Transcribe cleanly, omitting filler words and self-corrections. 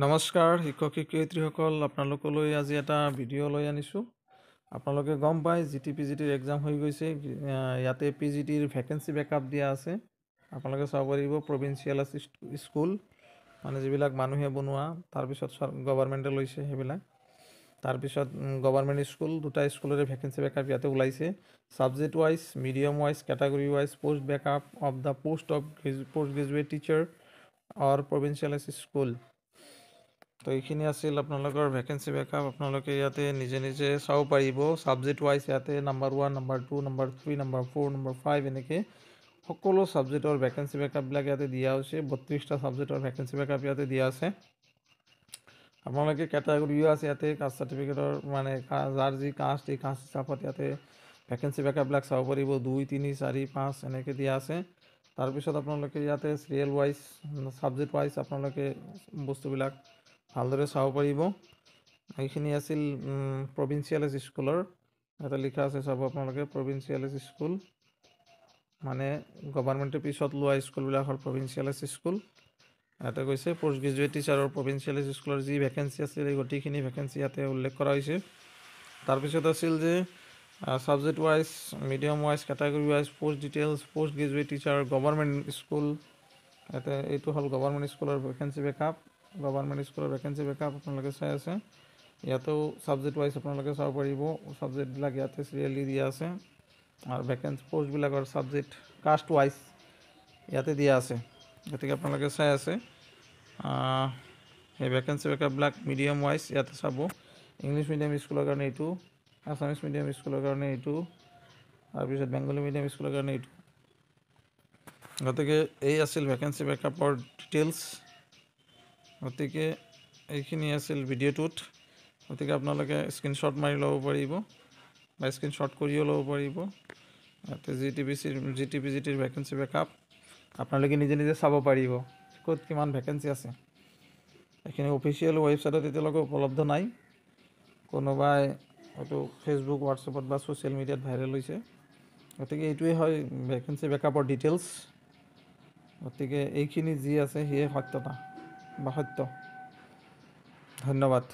নমস্কাৰ শিক্ষক শিক্ষয়িত্ৰীসকল, আপোনালোকলৈ আজি এটা ভিডিঅ' লৈ আনিছোঁ। আপোনালোকে গম পায় GT-PGTৰ এক্সাম হৈ গৈছে। ইয়াতে PGTৰ ভেকেঞ্চি বেকআপ দিয়া আছে। আপোনালোকে চাব পাৰিব প্ৰভিঞ্চিয়েল স্কুল, মানে যিবিলাক মানুহে বনোৱা, তাৰপিছত গভৰ্ণমেণ্টে লৈছে সেইবিলাক। তাৰপিছত গভৰ্ণমেণ্ট স্কুল, দুটা স্কুলৰে ভেকেঞ্চি বেকআপ ইয়াতে ওলাইছে। Subject wise, medium wise, category wise post breakup of the post graduate teacher or provincial school. তো এইখিনি আছিল আপোনালোকৰ ভেকেঞ্চি বেকআপ। আপোনালোকে ইয়াতে নিজে নিজে চাব পাৰিব। ছাবজেক্ট ৱাইজ ইয়াতে number 1, number 2, number 3, number 4, number 5 এনেকৈ সকলো ছাবজেক্টৰ ভেকেঞ্চি বেকআপবিলাক ইয়াতে দিয়া হৈছে। 32টা ছাবজেক্টৰ ভেকেঞ্চি বেকআপ ইয়াতে দিয়া আছে। আপোনালোকে কেটাগৰীও আছে ইয়াতে, কাষ্ট চাৰ্টিফিকেটৰ মানে যাৰ যি কাষ্ট, এই কাষ্ট হিচাপত ইয়াতে ভেকেঞ্চি বেকআপবিলাক চাব পাৰিব। 2, 3, 4, 5 এনেকৈ দিয়া আছে। তাৰপিছত আপোনালোকে ইয়াতে চিৰিয়েল ৱাইজ, ছাবজেক্ট ৱাইজ আপোনালোকে বস্তুবিলাক ভালদৰে চাব পাৰিব। এইখিনি আছিল প্ৰভিঞ্চিয়েল স্কুলৰ। ইয়াতে লিখা আছে, চাব আপোনালোকে প্ৰভিঞ্চিয়েল স্কুল মানে গভৰ্ণমেণ্টে পিছত লোৱা স্কুলবিলাক হ'ল প্ৰভিঞ্চিয়েল স্কুল। ইয়াতে কৈছে পোষ্ট গ্ৰেজুৱেট টিচাৰৰ প্ৰভিঞ্চিয়েল স্কুলৰ যি ভেকেঞ্চি আছিল এই গোটেইখিনি ভেকেঞ্চি ইয়াতে উল্লেখ কৰা হৈছে। তাৰপিছত আছিল যে subject wise, medium wise, category wise, post details, post graduate teacher, government school. ইয়াতে এইটো হ'ল গভৰ্ণমেণ্ট স্কুলৰ ভেকেঞ্চি বেকআপ। গভৰ্ণমেণ্ট স্কুলৰ ভেকেঞ্চি বেকআপ আপোনালোকে চাই আছে। ইয়াতেও ছাবজেক্ট ৱাইজ আপোনালোকে চাব পাৰিব। ছাবজেক্টবিলাক ইয়াতে চিৰিয়েলি দিয়া আছে আৰু ভেকেঞ্চি পোষ্টবিলাকৰ ছাবজেক্ট কাষ্ট ৱাইজ ইয়াতে দিয়া আছে। গতিকে আপোনালোকে চাই আছে সেই ভেকেঞ্চি বেকআপবিলাক মিডিয়াম ৱাইজ ইয়াতে চাব। ইংলিছ মিডিয়াম স্কুলৰ কাৰণে এইটো, আছামিছ মিডিয়াম স্কুলৰ কাৰণে এইটো, তাৰপিছত বেংগলী মিডিয়াম স্কুলৰ কাৰণে এইটো। গতিকে এই আছিল ভেকেঞ্চি বেকআপৰ ডিটেইলছ। গতিকে এইখিনি আছিল ভিডিঅ'টোত। গতিকে আপোনালোকে স্ক্ৰীনশ্বট মাৰি ল'ব পাৰিব বা স্ক্ৰীনশ্বট কৰিও ল'ব পাৰিব। ইয়াতে GT-PGTৰ ভেকেঞ্চি বেকআপ আপোনালোকে নিজে নিজে চাব পাৰিব ক'ত কিমান ভেকেঞ্চি আছে। এইখিনি অফিচিয়েল ৱেবছাইটত এতিয়ালৈকে উপলব্ধ নাই। কোনোবাই হয়তো ফেচবুক, হোৱাটছএপত বা ছ'চিয়েল মিডিয়াত ভাইৰেল হৈছে। গতিকে এইটোৱে হয় ভেকেঞ্চি বেকআপৰ ডিটেইলছ। গতিকে এইখিনি যি আছে সিয়ে সত্যতা বা সত্য। ধন্যবাদ।